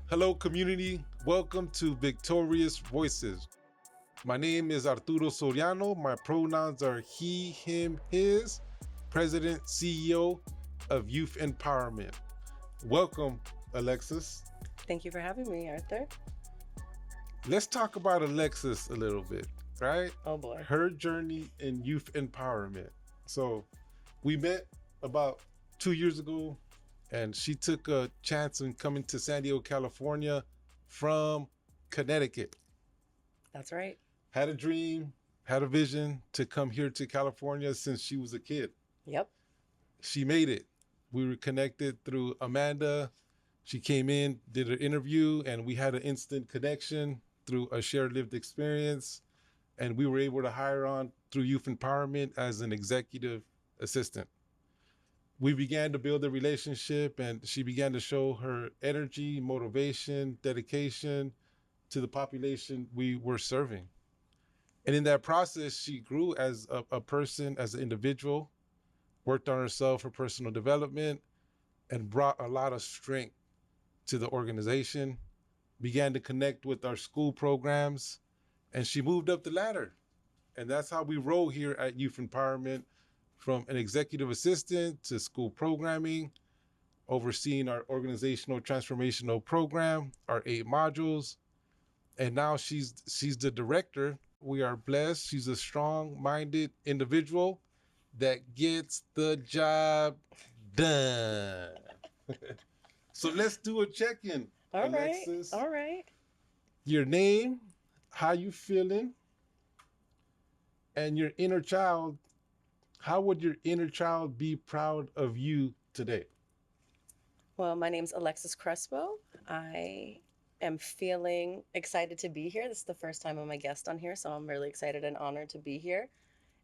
Hello, community. Welcome to Victorious Voices. My name is Arturo Soriano. My pronouns are he, him, his, President, CEO of Youth Empowerment. Welcome, Alexis. Thank you for having me, Arthur. Let's talk about Alexis a little bit, right? Oh boy. Her journey in youth empowerment. So, we met about 2 years ago, and she took a chance in coming to San Diego, California from Connecticut. That's right. Had a dream, had a vision to come here to California since she was a kid. Yep. She made it. We were connected through Amanda. She came in, did an interview, and we had an instant connection through a shared lived experience. And we were able to hire on through Youth Empowerment as an executive assistant. We began to build a relationship, and she began to show her energy, motivation, dedication to the population we were serving. And in that process, she grew as a person, as an individual, worked on herself, her personal development, and brought a lot of strength to the organization, began to connect with our school programs, and she moved up the ladder. And that's how we roll here at Youth Empowerment, from an executive assistant to school programming, overseeing our organizational transformational program, our 8 modules. And now she's the director. We are blessed. She's a strong-minded individual that gets the job done. So let's do a check-in, All Alexis. right. All right. Your name, how you feeling, and your inner child. How would your inner child be proud of you today? Well, my name's Alexis Crespo. I am feeling excited to be here. This is the first time I'm a guest on here, so I'm really excited and honored to be here.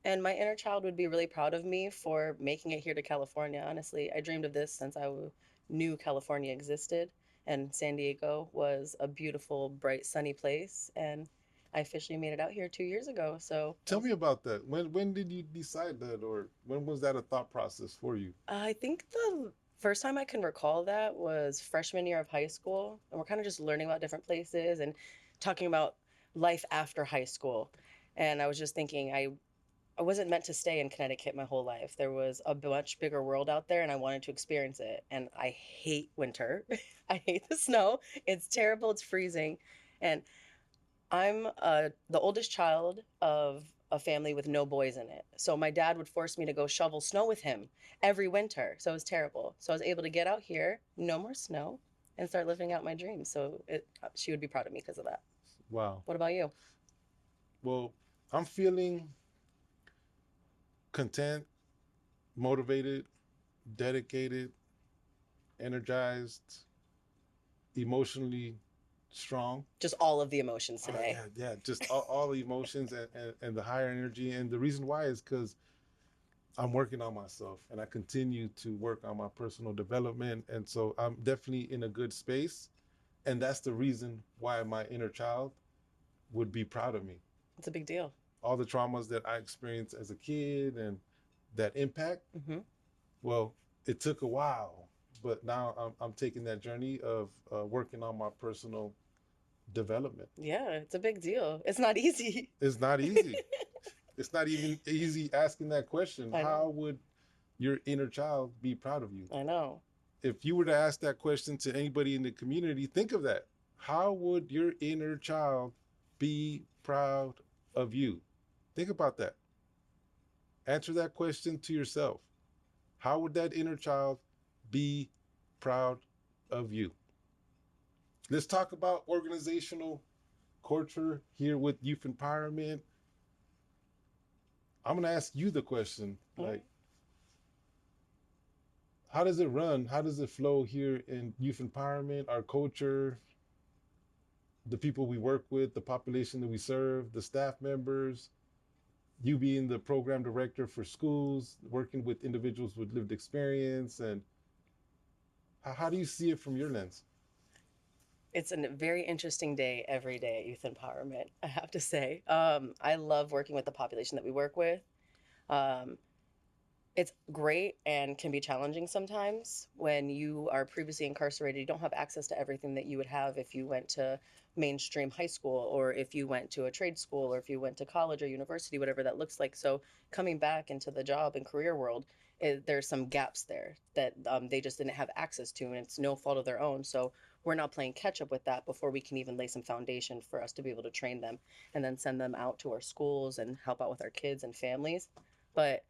And my inner child would be really proud of me for making it here to California. Honestly, I dreamed of this since knew California existed, and San Diego was a beautiful, bright, sunny place. And I officially made it out here 2 years ago. So Tell me about that. When did you decide that, or when was that a thought process for you? I think the first time I can recall that was freshman year of high school. And we're kind of just learning about different places and talking about life after high school. And I was just thinking, I wasn't meant to stay in Connecticut my whole life. There was a much bigger world out there, and I wanted to experience it. And I hate winter. I hate the snow. It's terrible. It's freezing. And I'm the oldest child of a family with no boys in it. So my dad would force me to go shovel snow with him every winter. So it was terrible. So I was able to get out here, no more snow, and start living out my dreams. So she would be proud of me because of that. Wow. What about you? Well, I'm feeling content, motivated, dedicated, energized, emotionally strong. Just all of the emotions today. Yeah, just all the emotions and the higher energy. And the reason why is because I'm working on myself, and I continue to work on my personal development. And so I'm definitely in a good space. And that's the reason why my inner child would be proud of me. It's a big deal. All the traumas that I experienced as a kid and that impact, well, it took a while, but now I'm taking that journey of working on my personal development. Yeah, it's a big deal. It's not easy. It's not easy. It's not even easy asking that question. I know. How would your inner child be proud of you? I know. If you were to ask that question to anybody in the community, think of that. How would your inner child be proud of you? Think about that. Answer that question to yourself. How would that inner child be proud of you? Let's talk about organizational culture here with Youth Empowerment. I'm going to ask you the question, like, how does it run? How does it flow here in Youth Empowerment, our culture, the people we work with, the population that we serve, the staff members, you being the program director for schools, working with individuals with lived experience, and how do you see it from your lens? It's a very interesting day every day at Youth Empowerment, I have to say. I love working with the population that we work with. Um, It's great and can be challenging sometimes when you are previously incarcerated. You don't have access to everything that you would have if you went to mainstream high school, or if you went to a trade school, or if you went to college or university, whatever that looks like. So coming back into the job and career world, there's some gaps there that they just didn't have access to, and it's no fault of their own. So we're now playing catch up with that before we can even lay some foundation for us to be able to train them and then send them out to our schools and help out with our kids and families. But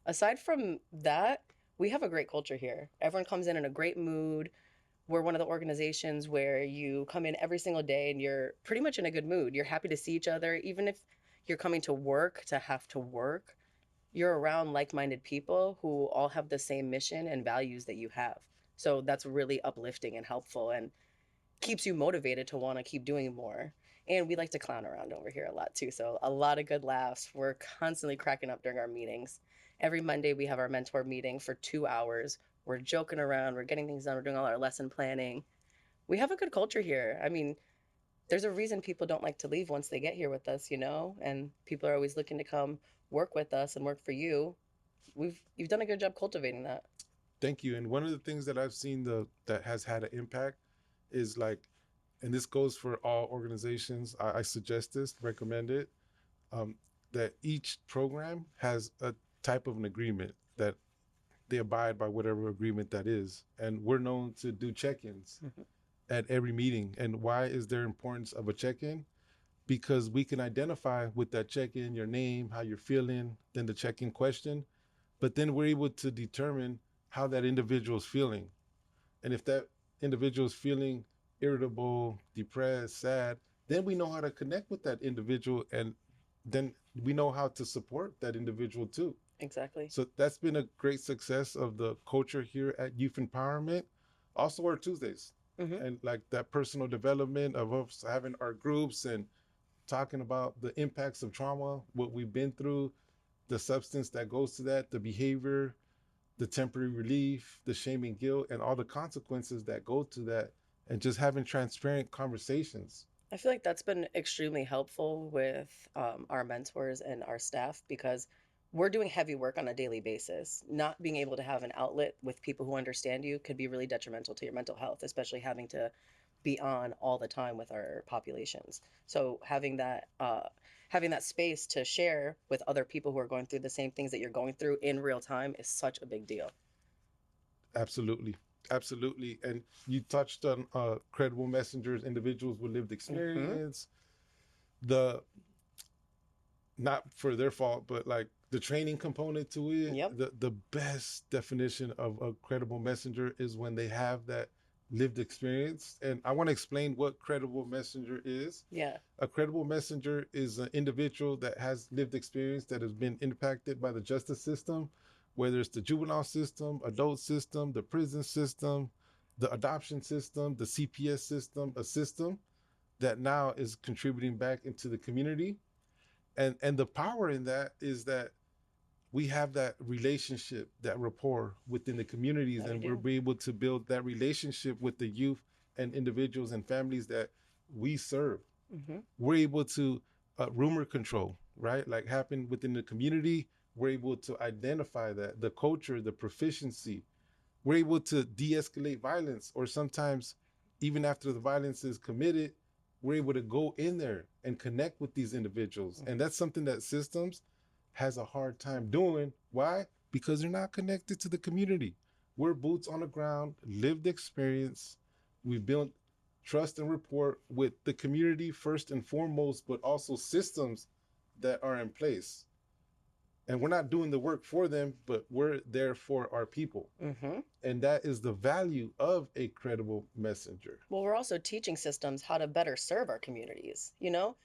aside from that, we have a great culture here. Everyone comes in a great mood. We're one of the organizations where you come in every single day and you're pretty much in a good mood. You're happy to see each other. Even if you're coming to work to have to work, you're around like minded people who all have the same mission and values that you have. So that's really uplifting and helpful, and keeps you motivated to want to keep doing more. And we like to clown around over here a lot too. So a lot of good laughs. We're constantly cracking up during our meetings. Every Monday we have our mentor meeting for 2 hours. We're joking around, we're getting things done, we're doing all our lesson planning. We have a good culture here. I mean, there's a reason people don't like to leave once they get here with us, you know? And people are always looking to come work with us and work for you. You've done a good job cultivating that. Thank you. And one of the things that I've seen that has had an impact is like, and this goes for all organizations. I suggest this, recommend it. Um, that each program has a type of an agreement that they abide by whatever agreement that is, and we're known to do check-ins at every meeting. And why is there importance of a check-in? Because we can identify with that check-in your name, how you're feeling, then the check-in question, but then we're able to determine how that individual is feeling. And if that individual is feeling irritable, depressed, sad, then we know how to connect with that individual, and then we know how to support that individual too. Exactly. So that's been a great success of the culture here at Youth Empowerment. Also our Tuesdays, and like that personal development of us having our groups and talking about the impacts of trauma, what we've been through, the substance that goes to that, the behavior, the temporary relief, the shame and guilt, and all the consequences that go to that, and just having transparent conversations. I feel like that's been extremely helpful with our mentors and our staff, because we're doing heavy work on a daily basis. Not being able to have an outlet with people who understand you could be really detrimental to your mental health, especially having to be on all the time with our populations. So having that space to share with other people who are going through the same things that you're going through in real time is such a big deal. Absolutely. Absolutely. And you touched on credible messengers, individuals with lived experience, the not for their fault, but like the training component to it. Yep. The best definition of a credible messenger is when they have that lived experience. And I want to explain what credible messenger is. Yeah. A credible messenger is an individual that has lived experience that has been impacted by the justice system, whether it's the juvenile system, adult system, the prison system, the adoption system, the CPS system, a system that now is contributing back into the community. And the power in that is that we have that relationship, that rapport within the communities, That we and do. we're able to build that relationship with the youth and individuals and families that we serve. We're able to rumor control, right? Like happen within the community. We're able to identify that, the culture, the proficiency. We're able to de-escalate violence, or sometimes even after the violence is committed, we're able to go in there and connect with these individuals. And that's something that systems has a hard time doing. Why? Because they're not connected to the community. We're boots on the ground, lived experience. We built trust and rapport with the community first and foremost, but also systems that are in place. And we're not doing the work for them, but we're there for our people. And that is the value of a credible messenger. Well, we're also teaching systems how to better serve our communities. You know,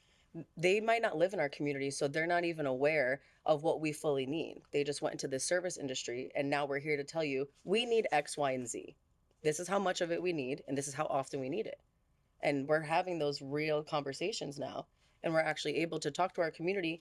they might not live in our community, so they're not even aware of what we fully need. They just went into the service industry, and now we're here to tell you we need X, Y, and Z. This is how much of it we need, and this is how often we need it. And we're having those real conversations now, and we're actually able to talk to our community,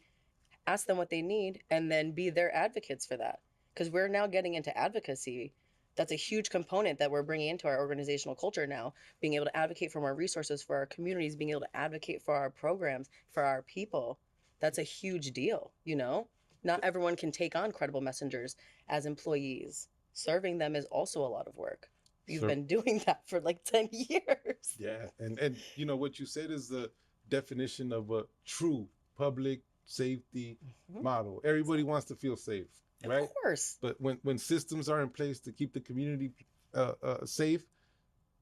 ask them what they need, and then be their advocates for that. Because we're now getting into advocacy. That's a huge component that we're bringing into our organizational culture now, being able to advocate for more resources for our communities, being able to advocate for our programs, for our people. That's a huge deal, you know? Not everyone can take on credible messengers as employees. Serving them is also a lot of work. You've So been doing that for like 10 years. yeah, and you know what you said is the definition of a true public safety Mhm. model. Everybody wants to feel safe, Of right? course. But when systems are in place to keep the community safe,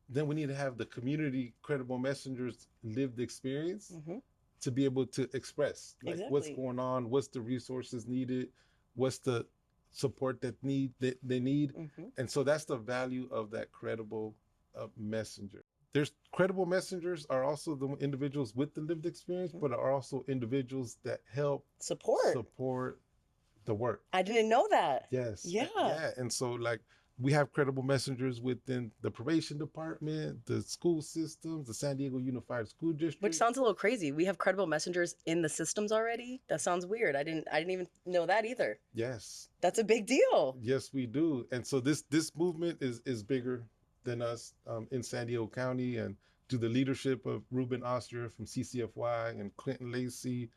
then we need to have the community credible messengers lived experience Hmm. to be able to express like what's Exactly. going on, what's the resources needed, what's the support that they need. Hmm. And so that's the value of that credible messenger. There's credible messengers are also the individuals with the lived experience, but are also individuals that help Support. support the work. I didn't know that. Yes. Yeah. Yeah. And so like we have credible messengers within the probation department, the school systems, the San Diego Unified School District. Which sounds a little crazy. We have credible messengers in the systems already. That sounds weird. I didn't even know that either. Yes. That's a big deal. Yes, we do. And so this movement is bigger than us in San Diego County, and to the leadership of Ruben Oster from CCFY and Clinton Lacey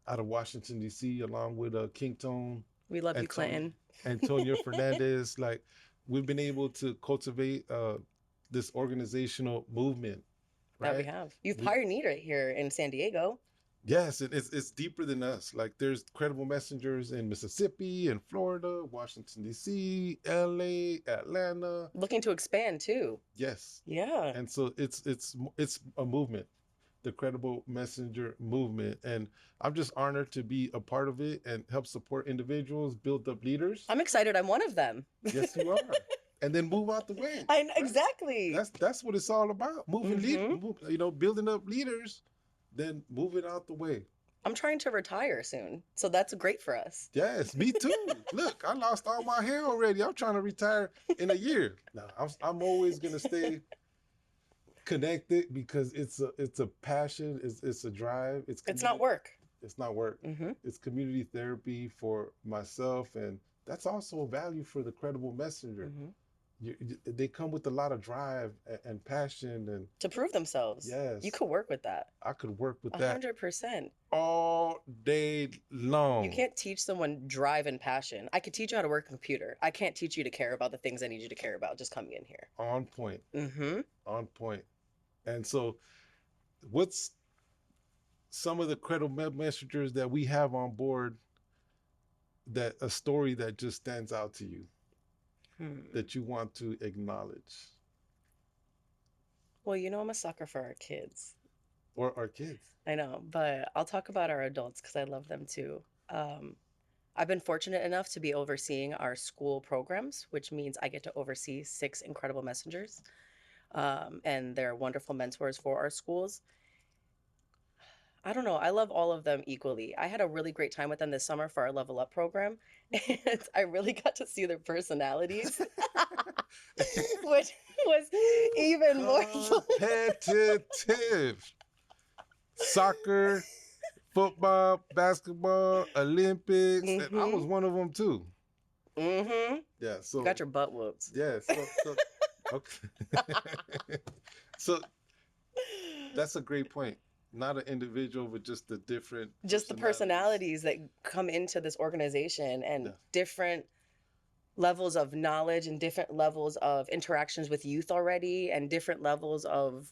out of Washington D.C., along with King Tone, We love you, Clinton. Antonio Fernandez. Like we've been able to cultivate this organizational movement, right? That we have. You've pioneered it here in San Diego. Yes, it's deeper than us. Like there's credible messengers in Mississippi and Florida, Washington D.C., L.A., Atlanta. Looking to expand too. Yes, Yeah. and so it's a movement, the credible messenger movement, and I'm just honored to be a part of it and help support individuals, build up leaders. I'm excited. I'm one of them. Yes, you are. And then move out the way. I know, exactly. That's what it's all about. Building up leaders, then moving out the way. I'm trying to retire soon, so that's great for us. Yes, me too. Look, I lost all my hair already. I'm trying to retire in a year. No, I'm always gonna stay connected because it's a passion. It's a drive. It's not work. It's not work. Mm-hmm. It's community therapy for myself, and that's also a value for the credible messenger. Mm-hmm. They come with a lot of drive and passion, and To prove themselves. yes, You could work with that. I could work with that 100%. all day long. You can't teach someone drive and passion. I could teach you how to work a computer. I can't teach you to care about the things I need you to care about just coming in here. On point. Mm-hmm. On point. And so, what's some of the credible messengers that we have on board, that a story that just stands out to you that you want to acknowledge? Well, I'm a sucker for our kids. Or our kids? I know, but I'll talk about our adults because I love them too. I've been fortunate enough to be overseeing our school programs, which means I get to oversee 6 incredible messengers. And they're wonderful mentors for our schools. I don't know. I love all of them equally. I had a really great time with them this summer for our Level Up program, and I really got to see their personalities, which was even more fun. Competitive. Soccer, football, basketball, Olympics. And I was one of them too. Mm-hmm. Yeah. So You got your butt whooped. yeah. So okay. So that's a great point. Not an individual, but just the different Just the personalities that come into this organization, and different levels of knowledge and different levels of interactions with youth already, and different levels of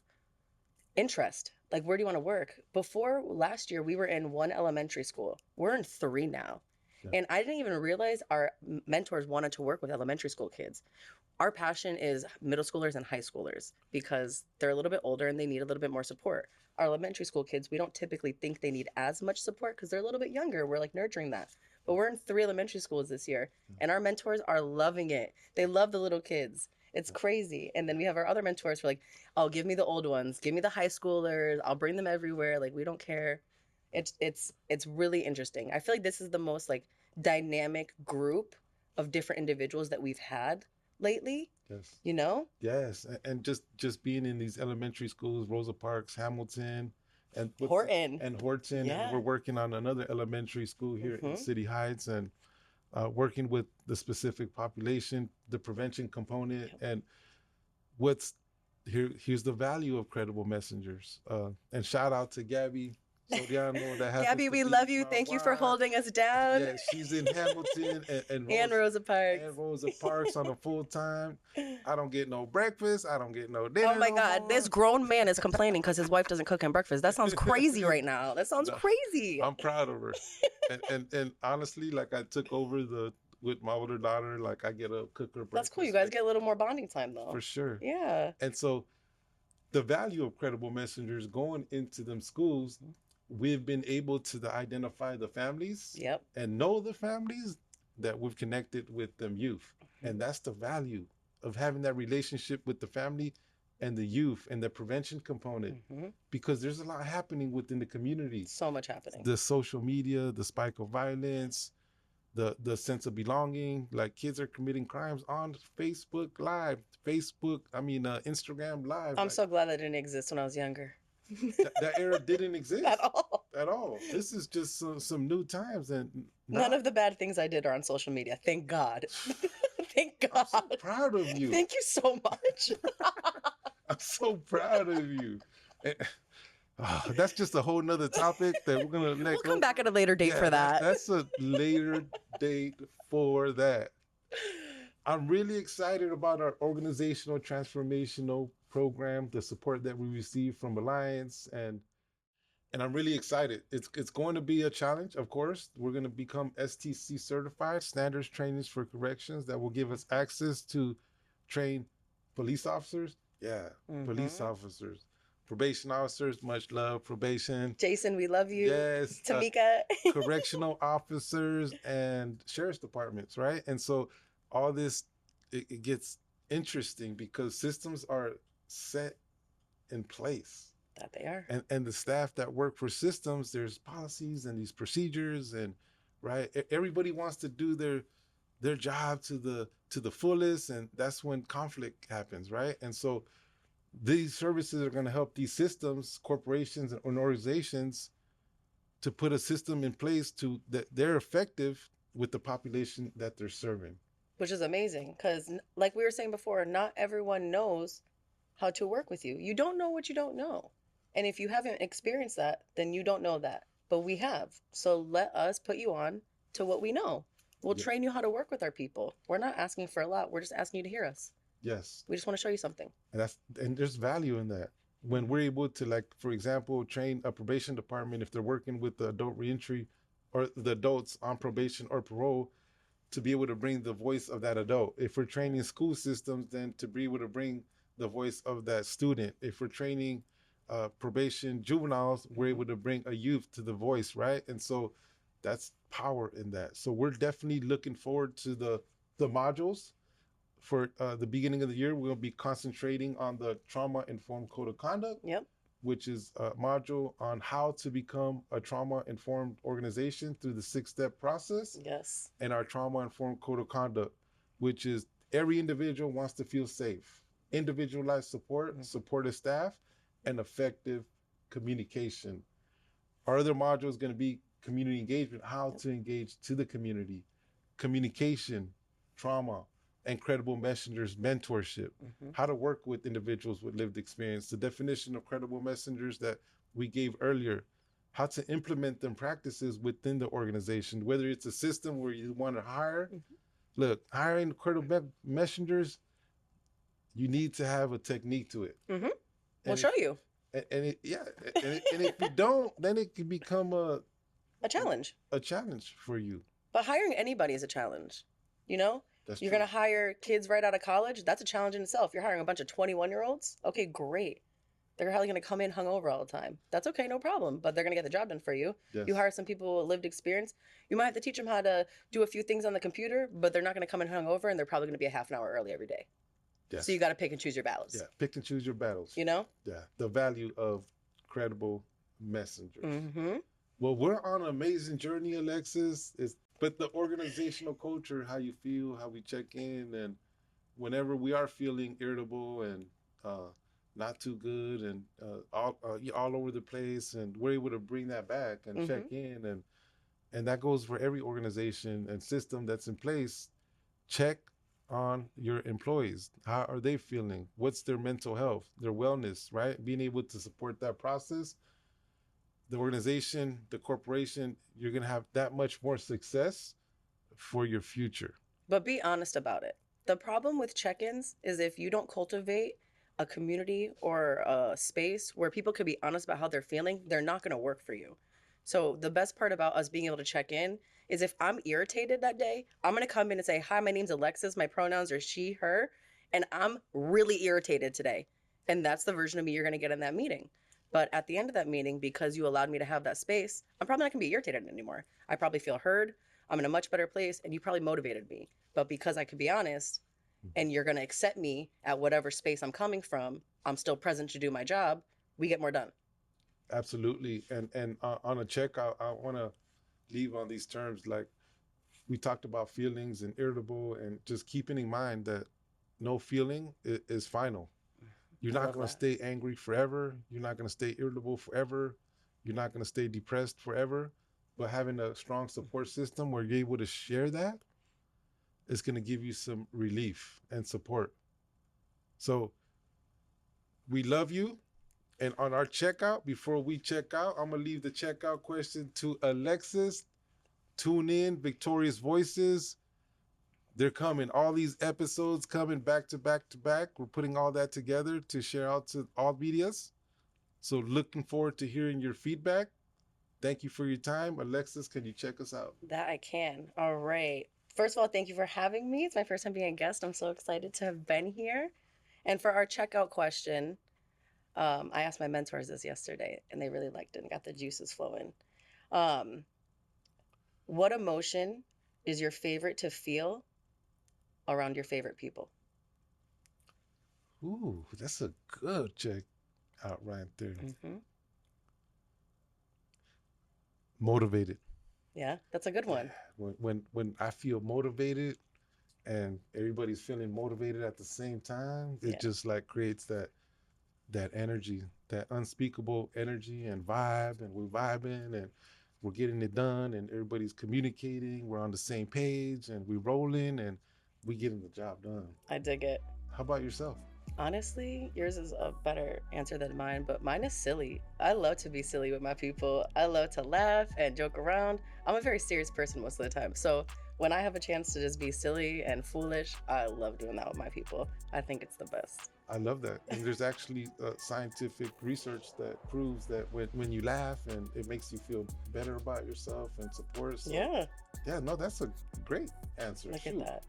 interest. Like, where do you want to work? Before last year, we were in 1 elementary school. We're in 3 now. Yeah. And I didn't even realize our mentors wanted to work with elementary school kids. Our passion is middle schoolers and high schoolers because they're a little bit older and they need a little bit more support. Our elementary school kids, we don't typically think they need as much support because they're a little bit younger. We're like nurturing that. But we're in 3 elementary schools this year, and our mentors are loving it. They love the little kids. It's crazy. And then we have our other mentors who are like, oh, give me the old ones. Give me the high schoolers. I'll bring them everywhere. Like, we don't care. It's really interesting. I feel like this is the most like dynamic group of different individuals that we've had lately. Yes. Yes. And just being in these elementary schools, Rosa Parks, Hamilton, and Horton. Yeah. And we're working on another elementary school here in City Heights, and working with the specific population, the prevention component. And here's the value of credible messengers. And shout out to Gabby. Soriano that happens Gabby, to we be love you. my Thank you for wife. holding us down. Yeah, she's in Hamilton And Rosa Parks. and Rosa Parks on a full time. I don't get no breakfast. I don't get no Oh dinner my no God, this more. grown man is complaining because his wife doesn't cook him breakfast. That sounds crazy right now. That sounds No, crazy. I'm proud of her. And honestly, like I took over the with my older daughter, like I get a cook her That's cool. You breakfast guys get a little more bonding time though. for sure. Yeah. And so the value of credible messengers going into them schools, we've been able to identify the families Yep. and know the families that we've connected with them youth. And that's the value of having that relationship with the family and the youth and the prevention component, because there's a lot happening within the community. So much happening. The social media, the spike of violence, the sense of belonging. Like kids are committing crimes on Facebook Live, Instagram Live. I'm like, so glad that didn't exist when I was younger. that era didn't exist At all. At all. This is just some new times, and None of the bad things I did are on social media. Thank God. Thank God. I'm so proud of you. Thank you so much. I'm so proud of you. That's just a whole nother topic that we're gonna let We'll go. come back at a later date for that. That's a later date for that. I'm really excited about our organizational transformational program, the support that we receive from Alliance, and I'm really excited. It's going to be a challenge, of course. We're going to become STC certified, standards trainings for corrections, that will give us access to train police officers. Yeah, police officers, probation officers, much love, probation. Jason, we love you. Yes. Tamika. Correctional officers and sheriff's departments, right? And so all this, it gets interesting because systems are set in place. That they are. And the staff that work for systems, there's policies and these procedures, and right, everybody wants to do their job to the fullest, and that's when conflict happens, right? And so these services are going to help these systems, corporations and organizations, to put a system in place to that they're effective with the population that they're serving. Which is amazing because, like we were saying before, not everyone knows how to work with you. You don't know what you don't know. And if you haven't experienced that, then you don't know that. But we have. So let us put you on to what we know. We'll train you how to work with our people. We're not asking for a lot. We're just asking you to hear us. Yes. We just want to show you something. And there's value in that. When we're able to, like, for example, train a probation department, if they're working with the adult reentry or the adults on probation or parole, to be able to bring the voice of that adult. If we're training school systems, then to be able to bring the voice of that student. If we're training probation juveniles, we're able to bring a youth to the voice, right? And so that's power in that. So we're definitely looking forward to the modules. For the beginning of the year, we'll be concentrating on the trauma-informed code of conduct, which is a module on how to become a trauma-informed organization through the 6-step process. Yes. And our trauma-informed code of conduct, which is every individual wants to feel safe, individualized support, supportive staff, and effective communication. Our other module is going to be community engagement, how to engage to the community, communication, trauma, and credible messengers mentorship, how to work with individuals with lived experience, the definition of credible messengers that we gave earlier, how to implement them practices within the organization, whether it's a system where you want to hire. Look, hiring credible messengers, you need to have a technique to it. We'll show you. And if you don't, then it can become a challenge. A challenge for you. But hiring anybody is a challenge, you know? That's You're true. going to hire kids right out of college. That's a challenge in itself. You're hiring a bunch of 21-year-olds. Okay, great. They're probably going to come in hungover all the time. That's okay, no problem. But they're going to get the job done for you. Yes. You hire some people with lived experience. You might have to teach them how to do a few things on the computer, but they're not going to come in hungover, and they're probably going to be a half an hour early every day. Yes. So you got to pick and choose your battles. Yeah, pick and choose your battles. You know? Yeah, the value of credible messengers. Well, we're on an amazing journey, Alexis. But the organizational culture, how you feel, how we check in, and whenever we are feeling irritable and not too good and all over the place, and we're able to bring that back and check in, and that goes for every organization and system that's in place. Check on your employees. How are they feeling? What's their mental health, their wellness, right? Being able to support that process. the organization, the corporation, you're going to have that much more success for your future. But be honest about it. The problem with check-ins is if you don't cultivate a community or a space where people could be honest about how they're feeling, they're not going to work for you. So the best part about us being able to check in is if I'm irritated that day, I'm going to come in and say, "Hi, my name's Alexis. My pronouns are she, her, and I'm really irritated today." And that's the version of me you're going to get in that meeting. But at the end of that meeting, because you allowed me to have that space, I'm probably not going to be irritated anymore. I probably feel heard. I'm in a much better place, and you probably motivated me. But because I could be honest, and you're going to accept me at whatever space I'm coming from, I'm still present to do my job, we get more done. Absolutely. And on a check, I want to leave on these terms. Like we talked about feelings and irritable, and just keeping in mind that no feeling is final. You're not going to stay angry forever. You're not going to stay irritable forever. You're not going to stay depressed forever. But having a strong support system where you're able to share that is going to give you some relief and support. So we love you. And on our checkout, before we check out, I'm going to leave the checkout question to Alexis. Tune in, Victorious Voices. They're coming. All these episodes coming back to back to back. We're putting all that together to share out to all medias. So looking forward to hearing your feedback. Thank you for your time. Alexis, can you check us out? That I can. All right. First of all, thank you for having me. It's my first time being a guest. I'm so excited to have been here. And for our checkout question, I asked my mentors this yesterday, and they really liked it and got the juices flowing. What emotion is your favorite to feel around your favorite people? Ooh, that's a good check out right there. Mm-hmm. Motivated. Yeah, that's a good one. When I feel motivated and everybody's feeling motivated at the same time, it just like creates that energy, that unspeakable energy and vibe, and we're vibing and we're getting it done, and everybody's communicating, we're on the same page, and we're rolling, and we getting the job done. I dig it. How about yourself? Honestly, yours is a better answer than mine, but mine is silly. I love to be silly with my people. I love to laugh and joke around. I'm a very serious person most of the time. So when I have a chance to just be silly and foolish, I love doing that with my people. I think it's the best. I love that. And there's actually scientific research that proves that when you laugh, and it makes you feel better about yourself and support. So, yeah, no, that's a great answer. Look at that.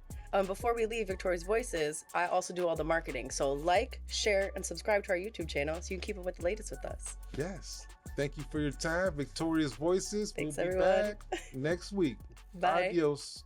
Before we leave Victorious Voices, I also do all the marketing. So like, share, and subscribe to our YouTube channel so you can keep up with the latest with us. Yes. Thank you for your time, Victorious Voices. Thanks, we'll be everyone. back next week. Bye. Adios.